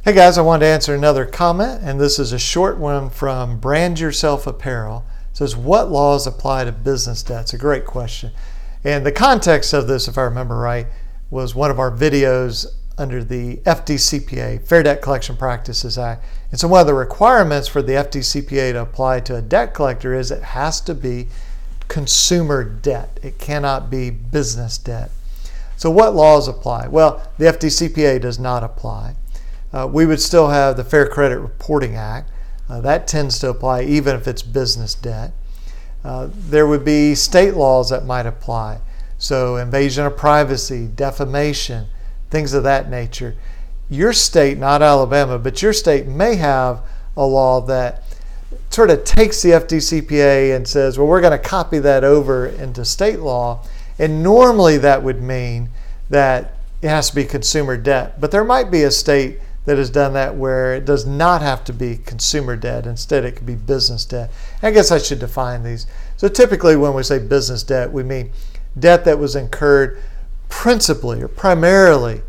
Hey guys, I wanted to answer another comment, and this is a short one from Brand Yourself Apparel. It says, what laws apply to business debt? It's a great question. And the context of this, if I remember right, was one of our videos under the FDCPA, Fair Debt Collection Practices Act. And so one of the requirements for the FDCPA to apply to a debt collector is it has to be consumer debt. It cannot be business debt. So what laws apply? Well, the FDCPA does not apply. We would still have the Fair Credit Reporting Act. That tends to apply even if it's business debt. There would be state laws that might apply. So invasion of privacy, defamation, things of that nature. Your state, not Alabama, but your state may have a law that sort of takes the FDCPA and says, well, we're going to copy that over into state law. And normally that would mean that it has to be consumer debt. But there might be a state that has done that where it does not have to be consumer debt. Instead, it could be business debt. I guess I should define these. So typically when we say business debt, we mean debt that was incurred principally or primarily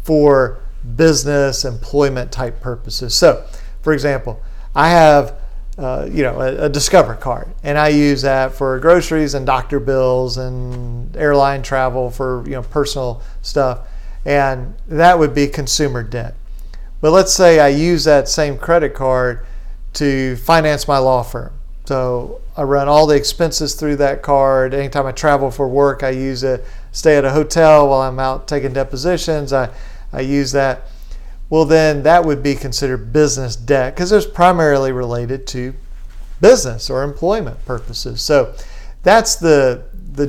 for business employment type purposes. So, for example, I have a Discover card, and I use that for groceries and doctor bills and airline travel for personal stuff, and that would be consumer debt. But let's say I use that same credit card to finance my law firm. So I run all the expenses through that card. Anytime I travel for work, I use it. Stay at a hotel while I'm out taking depositions, I use that. Well, then that would be considered business debt because it's primarily related to business or employment purposes. So that's the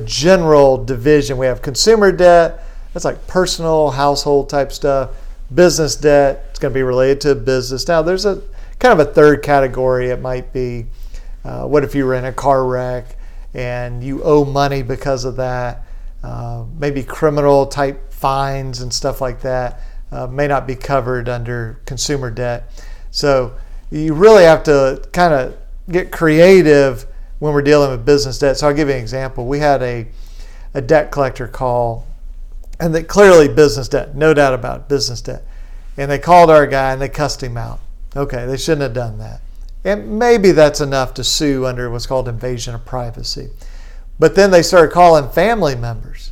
general division. We have consumer debt, that's like personal, household type stuff. Business debt, it's going to be related to business. Now, there's a kind of a third category. It might be, what if you were in a car wreck and you owe money because of that? Maybe criminal type fines and stuff like that may not be covered under consumer debt. So you really have to kind of get creative when we're dealing with business debt. So I'll give you an example. We had a debt collector call, and that clearly business debt, no doubt about it, business debt. And they called our guy and they cussed him out. Okay, they shouldn't have done that. And maybe that's enough to sue under what's called invasion of privacy. But then they started calling family members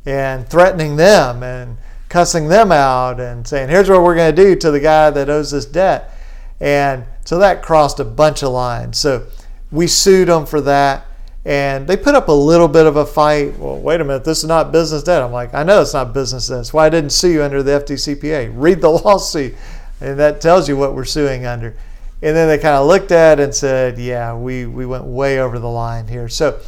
and threatening them and cussing them out and saying, here's what we're going to do to the guy that owes this debt. And so that crossed a bunch of lines. So we sued them for that. And they put up a little bit of a fight. Well, wait a minute, this is not business debt. I'm like, I know it's not business debt. That's why I didn't sue you under the FDCPA. Read the lawsuit, and that tells you what we're suing under. And then they kind of looked at it and said, yeah, we went way over the line here. So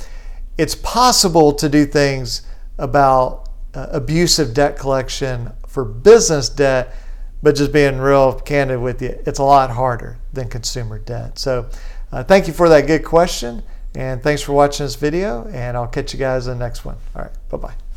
it's possible to do things about abusive debt collection for business debt, but just being real candid with you, it's a lot harder than consumer debt. So thank you for that good question. And thanks for watching this video, and I'll catch you guys in the next one. All right, bye-bye.